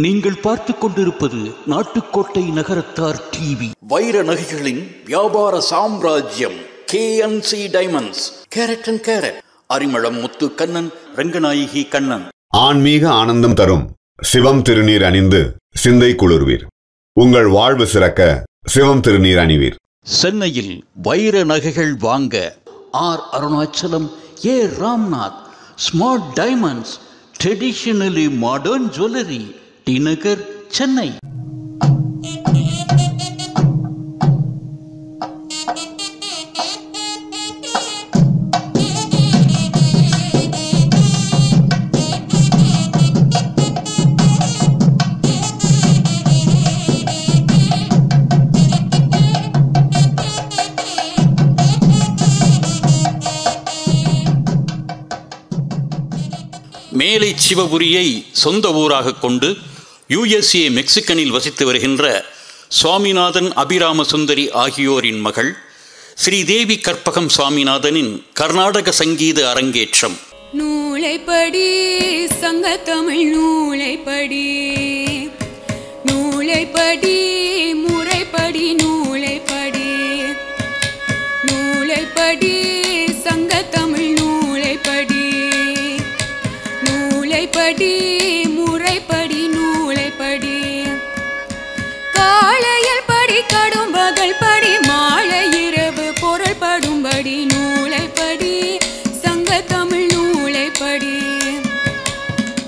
நீங்கள் பார்த்து கொண்டிருப்பது நாட்டுக்கோட்டை நகரத்தார் டிவி. வைர நகைகளின் வியாபார சாம்ராஜ்யம் KNC diamonds. Carat and carat. Arimalam Muthu Kannan, Ranganayaki Kannan. ஆன்மீக ஆனந்தம் தரும் சிவம் திருநீர் அணிந்து சிந்தை குளிர்வீர். உங்கள் வாழ்வு சிறக்க சிவம் திருநீர் அணிவீர். சென்னையில் வைர நகைகள் வாங்க R Arunachalam, A Ramnath, smart diamonds, traditionally modern jewellery, T Nagar, Chennai. மேலை சிவபுரியை சொந்த ஊராக கொண்டு USA மெக்சிகனில் வசித்து வருகின்ற சுவாமிநாதன் அபிராம சுந்தரி ஆகியோரின் மகள் ஸ்ரீதேவி கற்பகம் சுவாமிநாதனின் கர்நாடக சங்கீத அரங்கேற்றம். நூலைப்படி சங்கத்தமிழ் நூலைப்படி, நூலைப்படி முறைப்படி, நூலைப்படி, நூலைப்படி சங்கத்தமிழ் நூலைப்படி, நூலைப்படி முறைப்படி, நூலைப்படி காலையில் படி கடும் பகல் படி மாலை இரவு பொருள் படும்படி, நூலைப்படி சங்கத்தமிழ் நூலைப்படி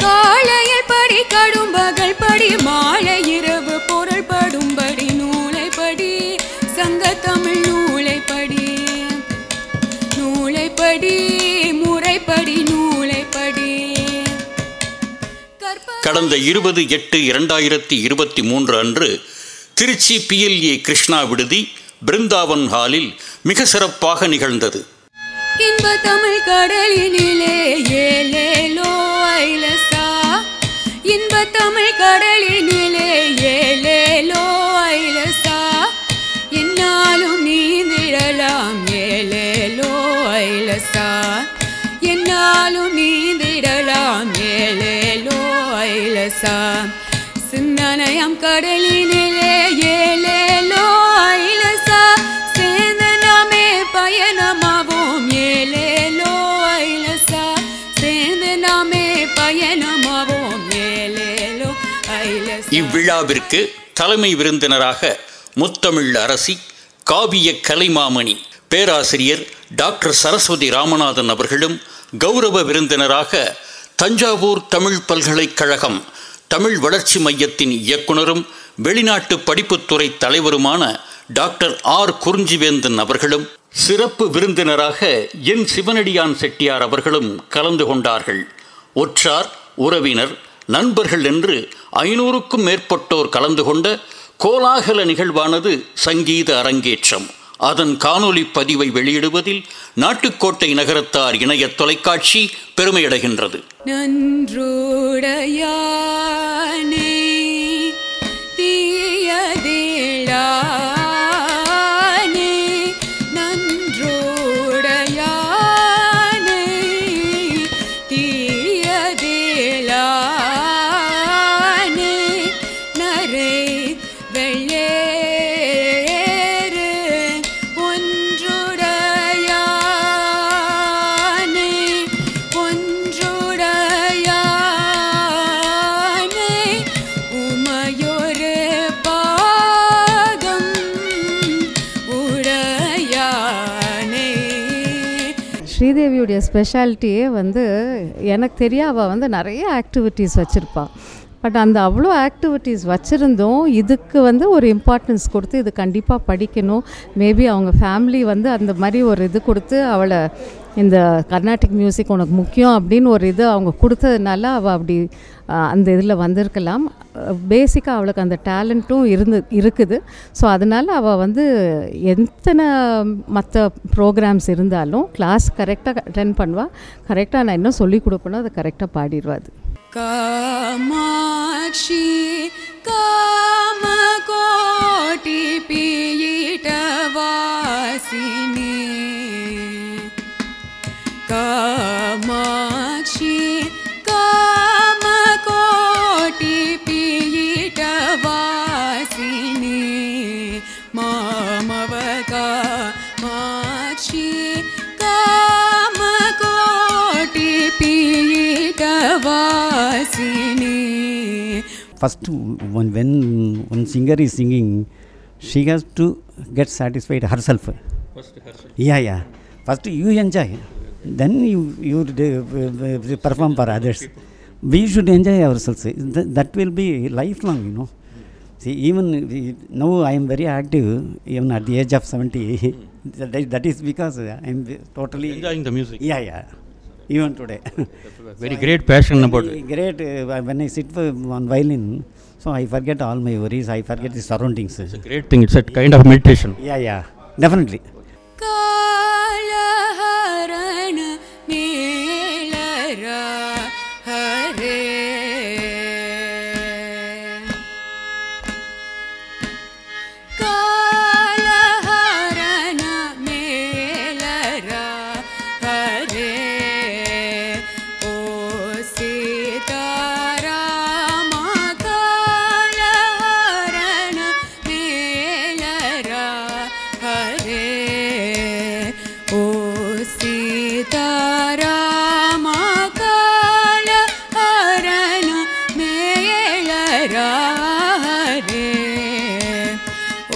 காலையில் படி கடும் பகல் படி மாலை இரவு பொருள் படும்படி, நூலைப்படி சங்கத்தமிழ் நூலைப்படி, நூலைப்படி முறைப்படி, நூலைப்படி. கடந்த 20/8/2023 அன்று திருச்சி PLA கிருஷ்ணா விடுதி பிருந்தாவன் ஹாலில் மிக சிறப்பாக நிகழ்ந்தது. இன்ப தமிழ் கடலினிலே ஏலேலோ ஐலசா, இன்ப தமிழ் கடலினிலே ஏலேலோ ஐலசா, என்னாலும் நீந்திடலாம் ஏலேலோ ஐலசா, என்னாலும் நீந்திடலாம் ஏலேலோ ஐலசா, சிந்தனையம் கடலினிலே ஏலேலோ ஐலசா, சேர்ந்த நாமே பயணமாவோம் ஏலேலோ ஐலசா, சேர்ந்த நாமே பயணமாவோம் ஏலேலோ ஐலசா. இவ்விழாவிற்கு தலைமை விருந்தினராக முத்தமிழ் அரசி, காவிய கலைமாமணி பேராசிரியர் டாக்டர் சரஸ்வதி ராமநாதன் அவர்களும், கௌரவ விருந்தினராக தஞ்சாவூர் தமிழ் பல்கலைக்கழகம் தமிழ் வளர்ச்சி மையத்தின் இயக்குனரும் வெளிநாட்டு படிப்புத்துறை தலைவருமான டாக்டர் R குறிஞ்சிவேந்தன் அவர்களும், சிறப்பு விருந்தினராக என் சிவனடியான் செட்டியார் அவர்களும் கலந்து கொண்டார்கள். ஒற்றார், உறவினர், நண்பர்கள் என்று 500க்கும் மேற்பட்டோர் கலந்து கொண்ட கோலாகல நிகழ்வானது சங்கீத அரங்கேற்றம். அதன் காணொலி பதிவை வெளியிடுவதில் நாட்டுக்கோட்டை நகரத்தார் இணைய தொலைக்காட்சி பெருமையடைகின்றது. நன்றோடையானே தீயதிலானே, நன்றோடையானே தீயதிலானே, நரை வெள்ளே ஸ்ரீதேவியுடைய ஸ்பெஷாலிட்டியே வந்து எனக்கு தெரியும். அவள் வந்து நிறைய ஆக்டிவிட்டீஸ் வச்சுருப்பாள். பட் அந்த அவ்வளோ ஆக்டிவிட்டீஸ் வச்சுருந்தோம் இதுக்கு வந்து ஒரு இம்பார்ட்டன்ஸ் கொடுத்து இது கண்டிப்பாக படிக்கணும். மேபி அவங்க ஃபேமிலி வந்து அந்த மாதிரி ஒரு இது கொடுத்து அவளை இந்த கர்நாடிக் மியூசிக் உனக்கு முக்கியம் அப்படின்னு ஒரு இது அவங்க கொடுத்ததுனால அவள் அப்படி அந்த இதில் வந்திருக்கலாம். பேசிக்காக அவளுக்கு அந்த டேலண்ட்டும் இருக்குது. ஸோ அதனால் அவள் வந்து எத்தனை மற்ற ப்ரோக்ராம்ஸ் இருந்தாலும் கிளாஸ் கரெக்டாக அட்டென்ட் பண்ணுவாள். கரெக்டாக நான் இன்னும் சொல்லிக் கொடுப்பேனோ அதை கரெக்டாக பாடிடுவா. அது காமாட்சி காமகோட்டி பீட்டவாசினி, காமாட்சி காமகோட்டி பீ first when one singer is singing, she has to get satisfied herself. Yeah. First you enjoy, then you perform for others. We should enjoy ourselves. That will be lifelong, you know. See, even now I am very active, even at the age of 70. That is because I am totally enjoying the music. Yeah. Even today. Very great passion about it. Great. When I sit on violin, so I forget all my worries. I forget the surroundings. It's a great thing. It's a kind of meditation. Yeah. Definitely. காலஹரண மேலரா Hare காலஹரண மேலரா Hare ஓ சீதாராம காலஹரண மேலரா ஹரே ஓ சீதாராம காலஹரண மேலரா ஹரே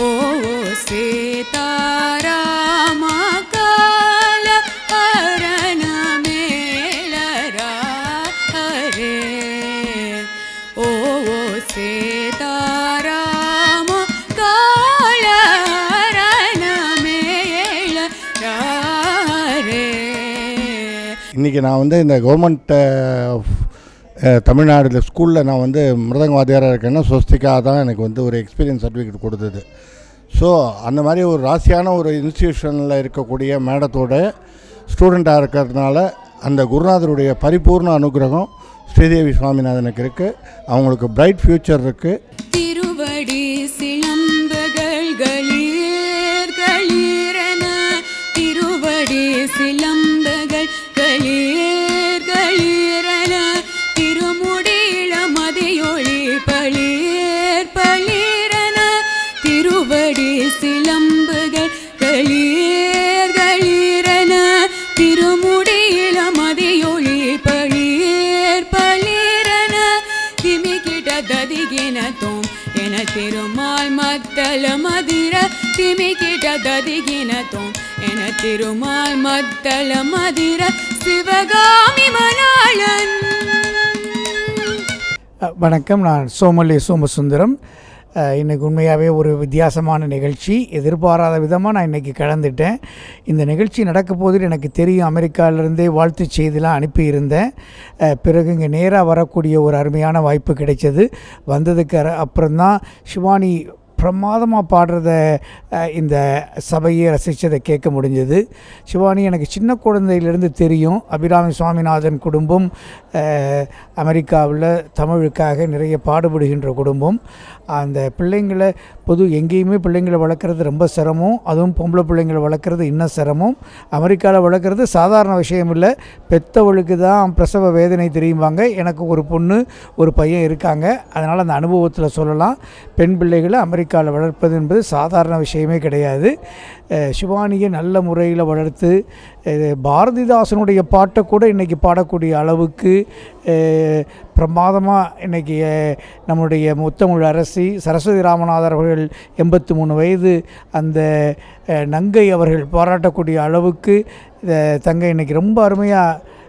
ஓ சீதாராம காலஹரண மேலரா ஹரே ஓ சீதாராம காலஹரண மேலரா ஹரே. இன்றைக்கி நான் வந்து இந்த government Tamil Nadu ஸ்கூலில் நான் வந்து மிருதங்க வாத்தியாராக இருக்கேன்னா ஸ்வஸ்திகா தான் எனக்கு வந்து ஒரு எக்ஸ்பீரியன்ஸ் சர்டிஃபிகேட் கொடுத்தது. ஸோ அந்த மாதிரி ஒரு ராசியான ஒரு இன்ஸ்டிடியூஷனில் இருக்கக்கூடிய மேடத்தோட ஸ்டூடெண்ட்டாக இருக்கிறதுனால அந்த குருநாதருடைய பரிபூர்ண அனுகிரகம் ஸ்ரீதேவி சுவாமிநாதனுக்கு இருக்குது. அவங்களுக்கு பிரைட் ஃப்யூச்சர் இருக்குது. திருவடி சிலம்புகள் களீர் களீரென திருவடி சிலம்புகள் களீர் களீரென திருமுடியில மதியொளி பளீர் பளீரென திருவடி சிலம்புகள் களீர் களீரென திருமுடியில மதியொளி பளீர் பளீரென திமிக்கிட்ட ததிகினத்தோம் என திருமால் மத்தல மதிர திமிக்கிட்ட ததிகினத்தோம் என திருமால் மத்தல மதிர சிவகாமி மணாளன். வணக்கம், நான் சோமல்லே சோமசுந்தரம். இன்றைக்கி உண்மையாகவே ஒரு வித்தியாசமான நிகழ்ச்சி. எதிர்பாராத விதமாக நான் இன்றைக்கி கலந்துட்டேன். இந்த நிகழ்ச்சி நடக்க போது எனக்கு தெரியும். அமெரிக்காவிலேருந்தே வாழ்த்து செய்திலாம் அனுப்பியிருந்தேன். பிறகு இங்கே நேராக வரக்கூடிய ஒரு அருமையான வாய்ப்பு கிடைச்சது. வந்ததுக்கு அப்புறம்தான் சிவானி பிரமாதமாக பாடுறத இந்த சபையை ரசித்ததை கேட்க முடிஞ்சது. சிவானி எனக்கு சின்ன குழந்தையிலேருந்து தெரியும். அபிராமி சுவாமிநாதன் குடும்பம் அமெரிக்காவில் தமிழுக்காக நிறைய பாடுபடுகின்ற குடும்பம். அந்த பிள்ளைங்களை எங்கேயுமே பிள்ளைங்களை வளர்க்குறது ரொம்ப சிரமம். அதுவும் பொம்பளை பிள்ளைங்களை வளர்க்குறது இன்னும் சிரமம். அமெரிக்காவில் வளர்க்குறது சாதாரண விஷயம் இல்லை. பெத்தவளுக்கு தான் பிரசவ வேதனை தெரியுவாங்க. எனக்கு ஒரு பொண்ணு ஒரு பையன் இருக்காங்க. அதனால் அந்த அனுபவத்தில் சொல்லலாம். பெண் பிள்ளைகளை அமெரிக்காவில் வளர்ப்பது என்பது சாதாரண விஷயமே கிடையாது. சிவானியை நல்ல முறையில் வளர்த்து பாரதிதாசனுடைய பாட்டை கூட இன்றைக்கி பாடக்கூடிய அளவுக்கு பிரமாதமாக இன்றைக்கி நம்முடைய முத்தமிழ் அரசி சரஸ்வதி ராமநாதர் அவர்கள் 83 வயது அந்த நங்கை அவர்கள் பாராட்டக்கூடிய அளவுக்கு தங்கை இன்றைக்கி ரொம்ப அருமையாக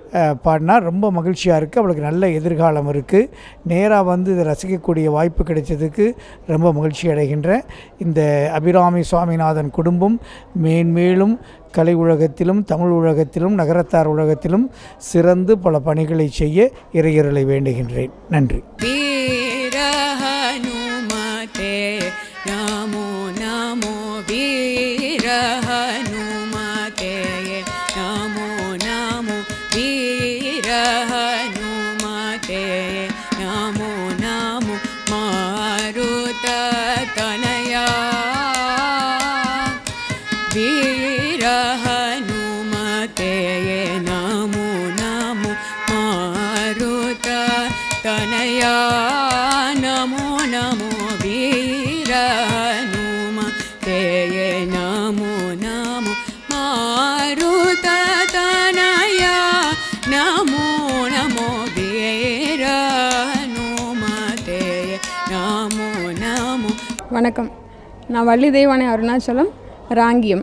பாடினா. ரொம்ப மகிழ்ச்சியாக இருக்குது. அவளுக்கு நல்ல எதிர்காலம் இருக்குது. நேராக வந்து இதை ரசிக்கக்கூடிய வாய்ப்பு கிடைச்சதுக்கு ரொம்ப மகிழ்ச்சி அடைகின்றேன். இந்த அபிராமி சுவாமிநாதன் குடும்பம் மேன்மேலும் கலை உலகத்திலும் தமிழ் உலகத்திலும் நகரத்தார் உலகத்திலும் சிறந்து பல பணிகளை செய்ய இறையருளை வேண்டுகின்றேன். நன்றி. வீர ஹனுமதே நமோ நமோ வீர ஹனுமதே நமோ நமோ வீர ஹனுமதே நமோ நமோ மாருத தனயா வீர ஹனுமதே நமோ நமோ மாருத தனயா நமோ நமோ வீர ஹனுமதே நமோ நமோ மாருத தனயா நமோ நமோ வீர ஹனுமதே வணக்கம். நான் வள்ளி தெய்வானை அருணாச்சலம், ராங்கியம்.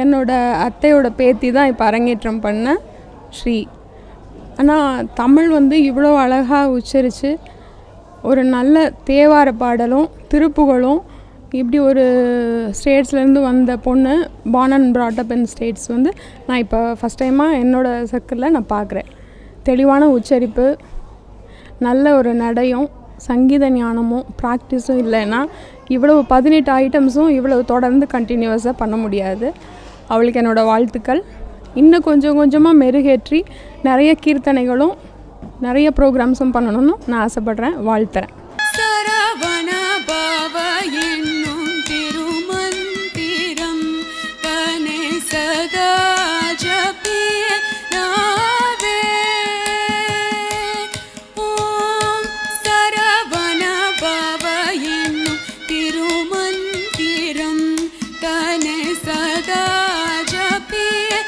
என்னோடய அத்தையோட பேத்தி தான் இப்போ அரங்கேற்றம் பண்ண ஸ்ரீ. ஆனால் தமிழ் வந்து இவ்வளோ அழகாக உச்சரித்து ஒரு நல்ல தேவார பாடலும் திருப்புகளும் இப்படி ஒரு ஸ்டேட்ஸ்லேருந்து வந்த பொண்ணு born and brought up in states வந்து நான் இப்போ ஃபஸ்ட் டைமாக என்னோடய சர்க்கிளில் நான் பார்க்குறேன். தெளிவான உச்சரிப்பு, நல்ல ஒரு நடையும் சங்கீத ஞானமும் ப்ராக்டிஸும் இல்லைன்னா இவ்வளவு 18 ஐட்டம்ஸும் இவ்வளவு தொடர்ந்து கண்டினியூவஸாக பண்ண முடியாது. அவளுக்கு என்னோடய வாழ்த்துக்கள். இன்னும் கொஞ்சம் கொஞ்சமாக மெருகேற்றி நிறைய கீர்த்தனைகளும் நிறைய ப்ரோக்ராம்ஸும் பண்ணணும்னு நான் ஆசைப்படுறேன். வாழ்த்துறேன். சரவண பவ என்னும் திருமந்திரம் தனே சதா ஜபியே ஓம் சரவண பவ என்னும் திருமந்திரம் தனே சதா ஜபியே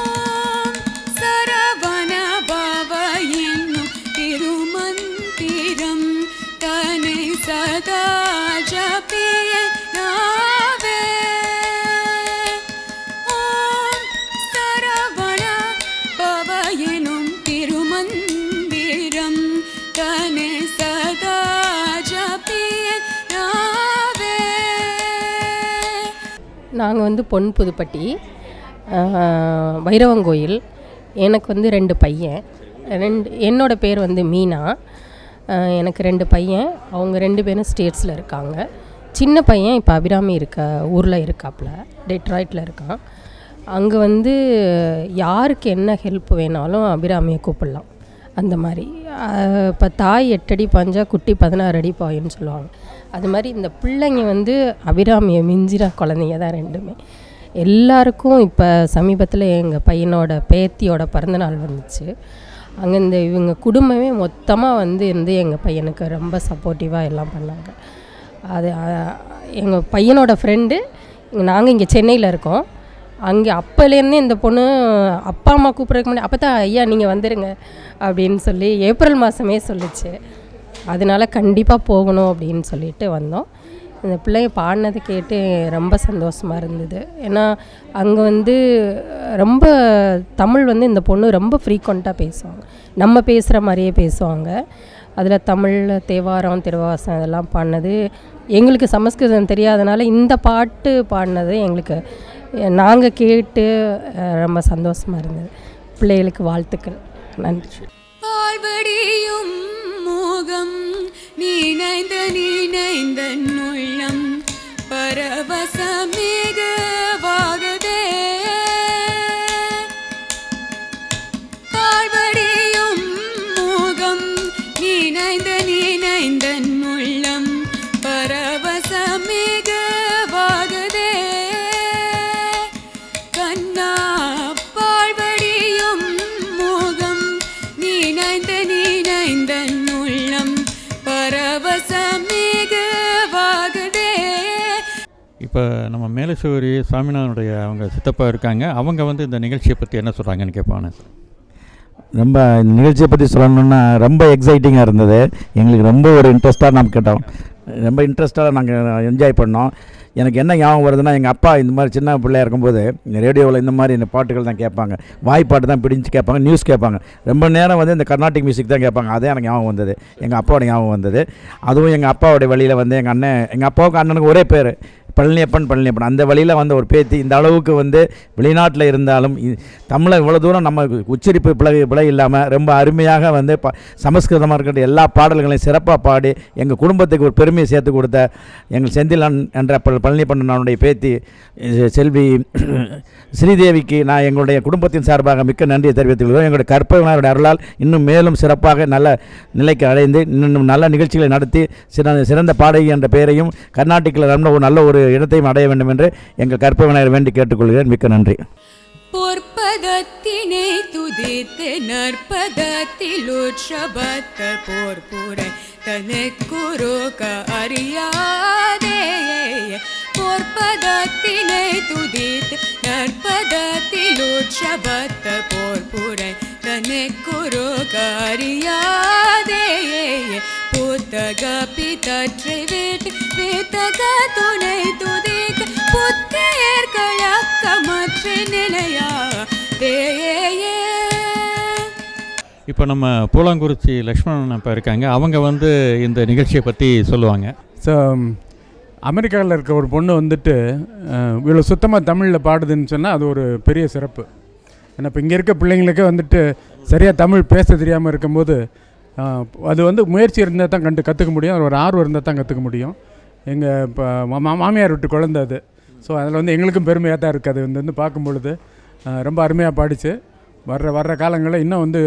ஓம் சரவண பவ என்னும் திருமந்திரம் தனே சதா ஜபியே ஓம் சரவண பவ என்னும் திருமந்திரம் தனே சதா ஜபியே நாங்கள் வந்து பொன் புதுப்பட்டி வைரவங்கோயில். எனக்கு வந்து 2 பையன். என்னோட பேர் வந்து மீனா. எனக்கு 2 பையன். அவங்க 2 பேரும் ஸ்டேட்ஸில் இருக்காங்க. சின்ன பையன் இப்போ அபிராமி ஊரில் இருக்காப்புல, டெட்ராய்ட்டில் இருக்கான். அங்கே வந்து யாருக்கு என்ன ஹெல்ப் வேணாலும் அபிராமியை கூப்பிடலாம். அந்த மாதிரி இப்போ தாய் 8 அடி பாஞ்சா குட்டி 16 அடி பாயுன்னு சொல்லுவாங்க. அது மாதிரி இந்த பிள்ளைங்க வந்து அபிராமியை மிஞ்சிற குழந்தைங்க தான் 2மே. எல்லாருக்கும் இப்போ சமீபத்தில் எங்கள் பையனோட பேத்தியோட பிறந்தநாள் வந்துச்சு. அங்கே இவங்க குடும்பமே மொத்தமாக இருந்து எங்கள் பையனுக்கு ரொம்ப சப்போர்ட்டிவாக எல்லாம் பண்ணாங்க. அது எங்கள் பையனோட ஃப்ரெண்டு, நாங்கள் இங்கே சென்னையில் இருக்கோம். அங்கே அப்போலேருந்தே இந்த பொண்ணு அப்பா அம்மா கூப்பிட்றதுக்கு முன்னாடி அப்போ தான் ஐயா நீங்கள் வந்துடுங்க அப்படின்னு சொல்லி ஏப்ரல் மாதமே சொல்லிச்சு. அதனால கண்டிப்பாக போகணும் அப்படின்னு சொல்லிட்டு வந்தோம். இந்த பிள்ளைங்க பாடினதை கேட்டு ரொம்ப சந்தோஷமாக இருந்தது. ஏன்னா அங்கே ரொம்ப தமிழ் இந்த பொண்ணு ரொம்ப ஃப்ரீக்வெண்ட்டாக பேசுவாங்க. நம்ம பேசுகிற மாதிரியே பேசுவாங்க. அதில் தமிழ் தேவாரம் திருவாசம் இதெல்லாம் பாடினது எங்களுக்கு சமஸ்கிருதம் தெரியாதனால இந்த பாட்டு பாடினது எங்களுக்கு நாங்கள் கேட்டு ரொம்ப சந்தோஷமாக இருந்தது. பிள்ளைகளுக்கு வாழ்த்துக்கள். நன்றி. வாழ்வடியும் மோகம் நினைந்த நினைந்த உள்ளம் பரவசமிகவாகதே. வாழ்வடியும் மோகம் நினைந்த நினைந்த உள்ளம் பரவசமிகவாகதே. கண்ணா வாழ்வடியும் மோகம் நினைந்த நினைந்த உள்ளம் பரவசமிகவாகதே. இப்போ நம்ம மேலசூரி சாமிநாதனுடைய அவங்க சித்தப்பா இருக்காங்க. அவங்க இந்த நிகழ்ச்சியை பற்றி என்ன சொல்கிறாங்கன்னு கேட்பானே. ரொம்ப நிகழ்ச்சியை பற்றி சொல்லணுன்னா ரொம்ப எக்ஸைட்டிங்காக இருந்தது. எங்களுக்கு ரொம்ப ஒரு இன்ட்ரெஸ்ட்டாக நாம் கேட்டோம். ரொம்ப இன்ட்ரெஸ்ட்டாக நாங்கள் என்ஜாய் பண்ணோம். எனக்கு என்ன ஞாபகம் வருதுன்னா, எங்கள் அப்பா இந்த மாதிரி சின்ன பிள்ளையாக இருக்கும்போது ரேடியோவில் இந்த மாதிரி இந்த பாட்டுகள் தான் கேட்பாங்க. வாய்ப்பாட்டு தான் பிடிச்சி கேட்பாங்க, நியூஸ் கேட்பாங்க. ரொம்ப நேரம் இந்த கர்நாடிக் மியூசிக் தான் கேட்பாங்க. அதே எனக்கு ஞாபகம் வந்தது, எங்கள் அப்பாவோட ஞாபகம் வந்தது. அதுவும் எங்கள் அப்பாவோடைய வழியில் எங்கள் அண்ணன், எங்கள் அப்பாவுக்கு அண்ணனுக்கு ஒரே பேர் பழனியப்பன். அந்த வழியில் ஒரு பேத்தி இந்த அளவுக்கு வெளிநாட்டில் இருந்தாலும் தமிழை இவ்வளோ தூரம் நம்ம உச்சரிப்பு பிழை இல்லாமல் ரொம்ப அருமையாக சமஸ்கிருதமாக இருக்கிற எல்லா பாடல்களையும் சிறப்பாக பாடி எங்கள் குடும்பத்துக்கு ஒரு பெருமையை சேர்த்து கொடுத்த எங்கள் செந்திலன் என்ற பழனியப்பனுடைய பேத்தி செல்வி ஸ்ரீதேவிக்கு நான் எங்களுடைய குடும்பத்தின் சார்பாக மிக்க நன்றியை தெரிவித்துக் கொள்கிறோம். எங்களுடைய கற்பகனாருடைய அருளால் இன்னும் மேலும் சிறப்பாக நல்ல நிலைக்கு அடைந்து இன்னும் நல்ல நிகழ்ச்சிகளை நடத்தி சிறந்த பாடகி என்ற பெயரையும் கர்நாடிக்கில் நல்ல ஒரு இடத்தையும் அடைய வேண்டும் என்று எங்கள் கற்பகனார் வேண்டி கேட்டுக்கொள்கிறேன். மிக்க நன்றி. பொற்பதத்தினை துதித்து நற்பதத்தில் உற்சபத்த போர்புரை தனக்குருக அறியாதே. பொற்பதத்தினை துதித்து நற்பதத்தில் உற்சபத்த போர்புரை தனக்குருக அறியாதே. புத்தக பிதற்றை வீட்டு வித்தக துணை துதிக்க புத்தேர் கழக்கமற்ற நிலையா தேயே. இப்போ நம்ம பூலாங்குறிச்சி லக்ஷ்மணன் இப்போ இருக்காங்க. அவங்க வந்து இந்த நிகழ்ச்சியை பற்றி சொல்லுவாங்க. ஸோ அமெரிக்காவில் இருக்க ஒரு பொண்ணு வந்துட்டு இவ்வளோ சுத்தமாக தமிழில் பாடுதுன்னு சொன்னால் அது ஒரு பெரிய சிறப்பு. ஏன்னா இப்போ இங்கே இருக்க பிள்ளைங்களுக்கே வந்துட்டு சரியாக தமிழ் பேச தெரியாமல் இருக்கும்போது அது வந்து முயற்சி இருந்தால் தான் கற்றுக்க முடியும். அது ஒரு ஆர்வம் இருந்தால் தான் கற்றுக்க முடியும். எங்கள் இப்போ மாமியார் விட்டு குழந்தை அது. ஸோ அதில் வந்து எங்களுக்கும் பெருமையாக தான் இருக்குது. அது வந்து பார்க்கும்பொழுது ரொம்ப அருமையாக பாடிச்சு. வர்ற காலங்களில் இன்னும் வந்து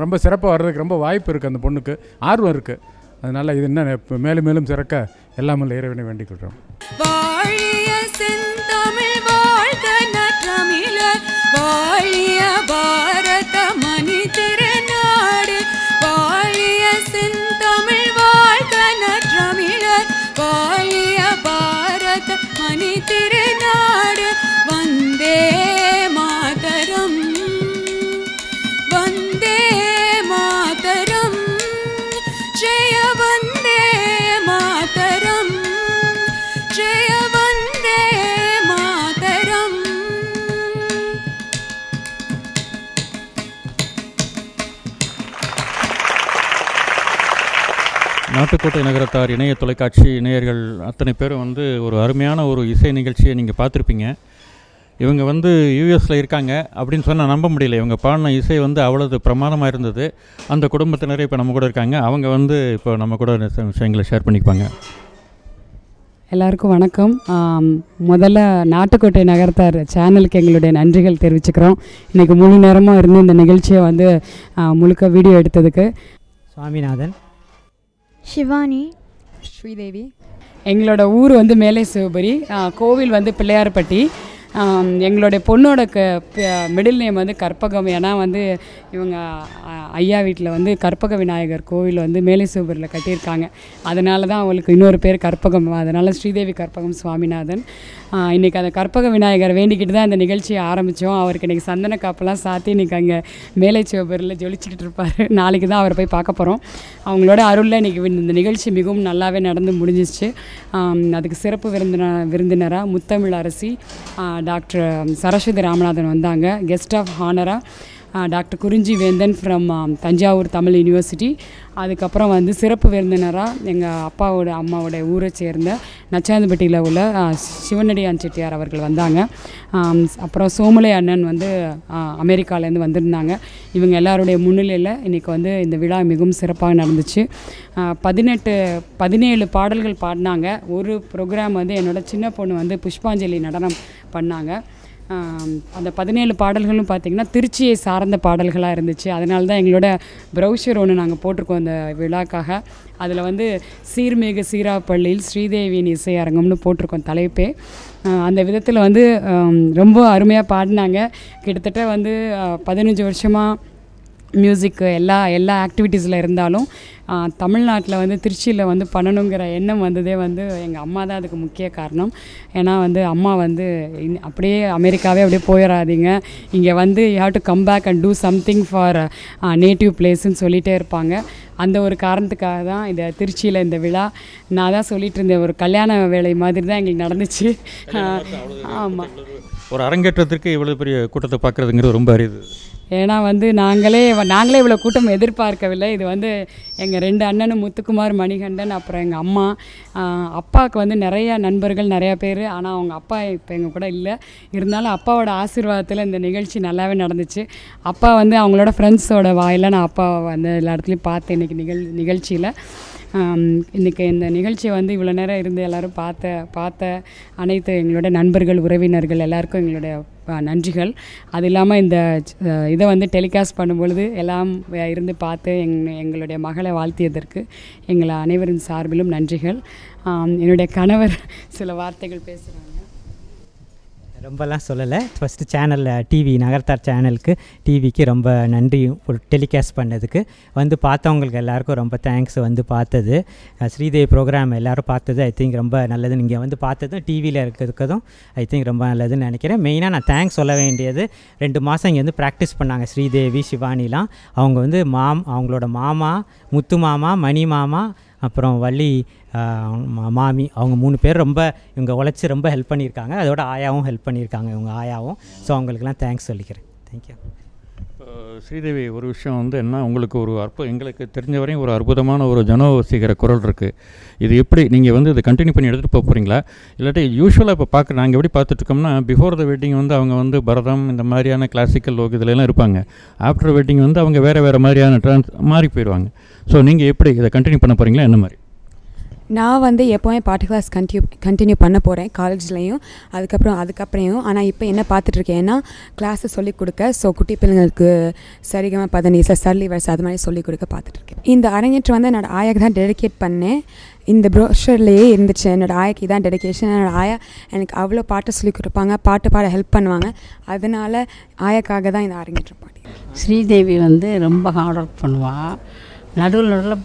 ரொம்ப சிறப்பாக வர்றதுக்கு ரொம்ப வாய்ப்பு இருக்குது. அந்த பொண்ணுக்கு ஆர்வம் இருக்குது. அதனால் இது என்ன மேலும் மேலும் சிறக்க எல்லாம் உள்ள இறைவனை வேண்டிக் கொள்கிறோம். வாழிய செந்தமிழ் வாழ்க நற்றமிழர் வாழிய பாரத மணி திருநாடு வாழிய செந்தமிழ் வாழ்க நற்றமிழர் வாழிய பாரத மணி திருநாடு வந்தே மாதரம் வந்தே மாதரம் ஜெய வந்தே மாதரம் ஜெய வந்தே மாதரம். நாட்டுக்கோட்டை நகரத்தார் இணைய தொலைக்காட்சி நேயர்கள் அத்தனை பேரும் வந்து ஒரு அருமையான ஒரு இசை நிகழ்ச்சியை நீங்கள் பார்த்துருப்பீங்க. இவங்க வந்து யூஎஸில் இருக்காங்க அப்படின்னு சொன்னால் நம்ப முடியல. இவங்க பாடின இசை வந்து அவ்வளவு பிரமாதமாக இருந்தது. அந்த குடும்பத்தினரே இப்போ நம்ம கூட இருக்காங்க. அவங்க வந்து இப்போ நம்ம கூட விஷயங்களை ஷேர் பண்ணிப்பாங்க. எல்லாருக்கும் வணக்கம். முதல்ல நாட்டுக்கோட்டை நகரத்தார் சேனலுக்கு எங்களுடைய நன்றிகள் தெரிவிச்சுக்கிறோம். இன்றைக்கி முழு நேரமாக இருந்து இந்த நிகழ்ச்சியை வந்து முழுக்க வீடியோ எடுத்ததுக்கு. சுவாமிநாதன், சிவானி, ஸ்ரீதேவி. எங்களோட ஊர் வந்து மேலை சிவபுரி, கோவில் வந்து பிள்ளையார்பட்டி. எங்களுடைய பொண்ணோட மிடில் நேம் வந்து கற்பகம். ஏன்னா வந்து இவங்க ஐயா வீட்டில் வந்து கற்பக விநாயகர் கோவில் வந்து மேலை சிவபுரியில் கட்டியிருக்காங்க. அதனால தான் அவங்களுக்கு இன்னொரு பேர் கற்பகம். அதனால் ஸ்ரீதேவி கற்பகம் சுவாமிநாதன். இன்றைக்கி அந்த கற்பக விநாயகர் வேண்டிக்கிட்டு தான் இந்த நிகழ்ச்சியை ஆரம்பித்தோம். அவருக்கு இன்றைக்கி சந்தன காப்பெல்லாம் சாத்தி இன்றைக்கி அங்கே மேலை சிவபுரியில் ஜொலிச்சுக்கிட்டு இருப்பார். நாளைக்கு தான் அவரை போய் பார்க்க போகிறோம். அவங்களோட அருளில் இன்றைக்கி இந்த நிகழ்ச்சி மிகவும் நல்லாவே நடந்து முடிஞ்சிச்சு. அதுக்கு சிறப்பு விருந்தினராக முத்தமிழ் அரசி டாக்டர் சரஸ்வதி ராமநாதன் வந்தாங்க. கெஸ்ட் ஆஃப் ஹானராக டாக்டர் குறிஞ்சி வேந்தன் ஃப்ரம் தஞ்சாவூர் தமிழ் யூனிவர்சிட்டி. அதுக்கப்புறம் வந்து சிறப்பு விருந்தினராக எங்கள் அப்பாவோட அம்மாவோட ஊரை சேர்ந்த நச்சாந்தப்பட்டியில் உள்ள சிவனடியான் செட்டியார் அவர்கள் வந்தாங்க. அப்புறம் சோமலை அண்ணன் வந்து அமெரிக்காவிலேருந்து வந்திருந்தாங்க. இவங்க எல்லாருடைய முன்னிலையில் இன்றைக்கி வந்து இந்த விழா மிகவும் சிறப்பாக நடந்துச்சு. 17 பாடல்கள் பாடினாங்க. ஒரு ப்ரோக்ராம் வந்து என்னோட சின்ன பொண்ணு வந்து புஷ்பாஞ்சலி நடனம் பண்ணாங்க. அந்த 17 பாடல்களும் பார்த்திங்கன்னா திருச்சியை சார்ந்த பாடல்களாக இருந்துச்சு. அதனால தான் எங்களோட ப்ரௌஷர் ஒன்று நாங்கள் போட்டிருக்கோம் அந்த விழாக்காக. அதில் வந்து சீர்மிகு சீராப்பள்ளியில் ஸ்ரீதேவியின் இசை அரங்கம்னு போட்டிருக்கோம் தலைப்பே. அந்த விதத்தில் வந்து ரொம்ப அருமையாக பாடினாங்க. கிட்டத்தட்ட வந்து 15 வருஷமாக மியூசிக்கு எல்லா ஆக்டிவிட்டீஸில் இருந்தாலும் தமிழ்நாட்டில் வந்து திருச்சியில் வந்து பண்ணணுங்கிற எண்ணம் வந்ததே வந்து எங்கள் அம்மா தான் அதுக்கு முக்கிய காரணம். ஏன்னா வந்து அம்மா வந்து அப்படியே அமெரிக்காவே அப்படியே போயிடாதீங்க, இங்கே வந்து you have to come back and do something for native பிளேஸ்ன்னு சொல்லிகிட்டே இருப்பாங்க. அந்த ஒரு காரணத்துக்காக தான் இந்த திருச்சியில் இந்த விழா. நான் தான் சொல்லிகிட்டு இருந்தேன், ஒரு கல்யாண வேலை மாதிரி தான் எங்களுக்கு நடந்துச்சு. ஆமாம், ஒரு அரங்கேற்றத்திற்கு இவ்வளோ பெரிய கூட்டத்தை பார்க்குறதுங்கிறது ரொம்ப அரிது. ஏன்னா வந்து நாங்களே இவ்வளோ கூட்டம் எதிர்பார்க்கவில்லை. இது வந்து எங்கள் 2 அண்ணனும் முத்துக்குமார், மணிகண்டன், அப்புறம் எங்கள் அம்மா. அப்பாவுக்கு வந்து நிறையா நண்பர்கள் நிறையா பேர். ஆனால் அவங்க அப்பா இப்போ எங்கள் கூட இல்லை. இருந்தாலும் அப்பாவோட ஆசீர்வாதத்தில் இந்த நிகழ்ச்சி நல்லாவே நடந்துச்சு. அப்பா வந்து அவங்களோட ஃப்ரெண்ட்ஸோட வாயில் நான் அப்பாவை வந்து எல்லா இடத்துலையும் பார்த்தேன் இன்றைக்கி நிகழ்ச்சியில். இன்றைக்கி இந்த நிகழ்ச்சியை வந்து இவ்வளோ நேரம் இருந்து எல்லோரும் பார்த்த அனைத்து எங்களோட நண்பர்கள், உறவினர்கள் எல்லாருக்கும் எங்களுடைய நன்றிகள். அது இல்லாமல் இந்த இதை வந்து டெலிகாஸ்ட் பண்ணும்பொழுது எல்லாம் இருந்து பார்த்து எங்களுடைய மகளை வாழ்த்தியதற்கு எங்களை அனைவரின் சார்பிலும் நன்றிகள். என்னுடைய கணவர் சில வார்த்தைகள் பேசுகிறாங்க. ரொம்பலாம் சொல்லலை. ஃபஸ்ட்டு சேனலில் டிவி நகரத்தார் சேனலுக்கு டிவிக்கு ரொம்ப நன்றி ஒரு டெலிகாஸ்ட் பண்ணதுக்கு. வந்து பார்த்தவங்களுக்கு எல்லாேருக்கும் ரொம்ப தேங்க்ஸ். வந்து பார்த்தது ஸ்ரீதேவி ப்ரோக்ராம் எல்லோரும் பார்த்தது ஐ திங்க் ரொம்ப நல்லது. நீங்கள் வந்து பார்த்ததும் டிவியில் இருக்கிறதும் ஐ திங்க் ரொம்ப நல்லதுன்னு நினைக்கிறேன். மெயினாக நான் தேங்க்ஸ் சொல்ல வேண்டியது 2 மாதம் இங்கே வந்து ப்ராக்டிஸ் பண்ணாங்க ஸ்ரீதேவி சிவானிலாம். அவங்க வந்து அவங்களோட மாமா முத்து மாமா மணி மாமா அப்புறம் வள்ளி மாமி அவங்க 3 பேர் ரொம்ப இவங்க உழைச்சி ரொம்ப ஹெல்ப் பண்ணியிருக்காங்க. அதோட ஆயாவும் ஹெல்ப் பண்ணியிருக்காங்க இவங்க ஆயாவும். ஸோ அவங்களுக்குலாம் தேங்க்ஸ் சொல்லிக்கிறேன். தேங்க்யூ. ஸ்ரீதேவி, ஒரு விஷயம் வந்து என்ன, உங்களுக்கு ஒரு எங்களுக்கு தெரிஞ்ச வரையும் ஒரு அற்புதமான ஒரு ஜனவசீகர குரல் இருக்குது. இது எப்படி நீங்கள் வந்து இதை கண்டினியூ பண்ணி எடுத்துகிட்டு போக போகிறீங்களா? இல்லாட்டி யூஸ்வலாக இப்போ நாங்கள் எப்படி பார்த்துட்ருக்கோம்னா பிஃபோர் த வெட்டிங் வந்து அவங்க வந்து பரதம் இந்த மாதிரியான கிளாசிக்கல் இதிலெல்லாம் இருப்பாங்க. ஆஃப்டர் வெட்டிங் வந்து அவங்க வேறு மாதிரியான மாறி போயிடுவாங்க. ஸோ நீங்கள் எப்படி இதை கண்டினியூ பண்ண போகிறீங்களா? என்ன மாதிரி? நான் வந்து எப்போவுமே பாட்டு கிளாஸ் கண்டினியூ பண்ண போகிறேன் காலேஜ்லேயும் அதுக்கப்புறம். ஆனால் இப்போ என்ன பார்த்துட்ருக்கேன்னா கிளாஸை சொல்லிக் கொடுக்க, ஸோ குட்டி பிள்ளைங்களுக்கு சரிகம பதனீச சர்லி வர்ஸ் அது மாதிரி சொல்லிக் கொடுக்க பார்த்துட்ருக்கேன். இந்த அரங்கேற்றம் வந்து என்னோடய ஆயாக்கு தான் டெடிகேட் பண்ணேன். இந்த ப்ரோஷர்லேயே இருந்துச்சு என்னோடய ஆயாக்கு தான் டெடிகேஷன். என்னோடய ஆயா எனக்கு அவ்வளோ பாட்டு சொல்லிக் கொடுப்பாங்க, பாட்டு பாட ஹெல்ப் பண்ணுவாங்க. அதனால் ஆயாக்காக தான் இந்த அரங்கேற்றம் பாடி. ஸ்ரீதேவி வந்து ரொம்ப ஹார்ட் ஒர்க் பண்ணுவாள். நடுவில்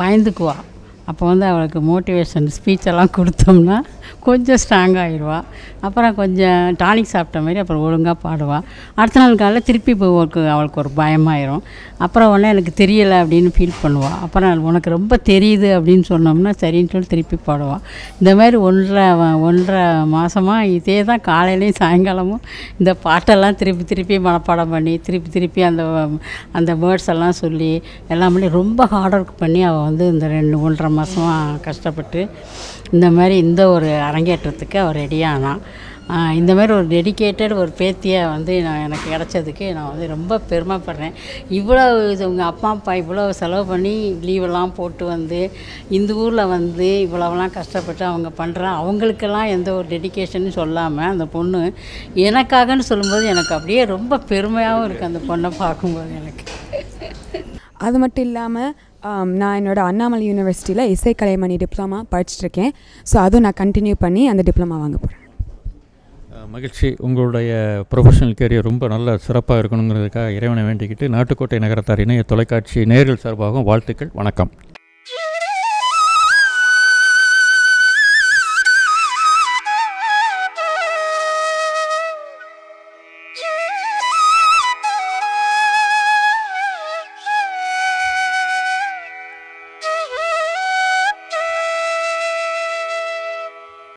பயந்துக்குவாள். அப்போ வந்து அவளுக்கு மோட்டிவேஷன் ஸ்பீச்செல்லாம் கொடுத்தோம்னா கொஞ்சம் ஸ்ட்ராங் ஆகிடுவாள். அப்புறம் கொஞ்சம் டானிக் சாப்பிட்ட மாதிரி அப்புறம் ஒழுங்காக பாடுவாள். அடுத்த நாள் காலையில் திருப்பி அவளுக்கு ஒரு பயமாயிரும். அப்புறம் உடனே எனக்கு தெரியலை அப்படின்னு ஃபீல் பண்ணுவாள். அப்புறம் உனக்கு ரொம்ப தெரியுது அப்படின்னு சொன்னோம்னா சரின்னு சொல்லி திருப்பி பாடுவாள். இந்த மாதிரி 1.5 மாதமாக இதே தான் காலையிலையும் சாயங்காலமும் இந்த பாட்டெல்லாம் திருப்பி மனப்பாடம் பண்ணி திருப்பி அந்த வேர்ட்ஸ் எல்லாம் சொல்லி எல்லாம் பண்ணி ரொம்ப ஹார்ட் ஒர்க் பண்ணி அவள் வந்து இந்த 1.5 மாதமாக கஷ்டப்பட்டு இந்த ஒரு அரங்கேற்றத்துக்கு அவர் ரெடியானான். இந்த மாதிரி ஒரு டெடிக்கேட்டட் ஒரு பேத்தியை வந்து எனக்கு கிடச்சதுக்கு நான் வந்து ரொம்ப பெருமைப்படுறேன். இவ்வளோ உங்கள் அப்பா இவ்வளோ செலவு பண்ணி லீவெல்லாம் போட்டு வந்து இந்த ஊரில் வந்து இவ்வளோலாம் கஷ்டப்பட்டு அவங்க அவங்களுக்கெல்லாம் எந்த ஒரு டெடிக்கேஷன்னு சொல்லாமல் அந்த பொண்ணு எனக்காகன்னு சொல்லும்போது எனக்கு அப்படியே ரொம்ப பெருமையாகவும் இருக்குது அந்த பொண்ணை பார்க்கும்போது எனக்கு. அது மட்டும் இல்லாமல் நான் என்னோடய அண்ணாமலை யூனிவர்சிட்டியில் இசைக்கலைமணி டிப்ளமா படிச்சுட்ருக்கேன். ஸோ அதுவும் நான் கண்டினியூ பண்ணி அந்த டிப்ளமா வாங்க போகிறேன். மகிழ்ச்சி. உங்களுடைய ப்ரொஃபஷனல் கேரியர் ரொம்ப நல்ல சிறப்பாக இருக்கணுங்கிறதுக்காக இறைவனை வேண்டிக்கிட்டு நாட்டுக்கோட்டை நகரத்தார் இணைய தொலைக்காட்சி நேயர்கள் சார்பாகவும் வாழ்த்துக்கள். வணக்கம்.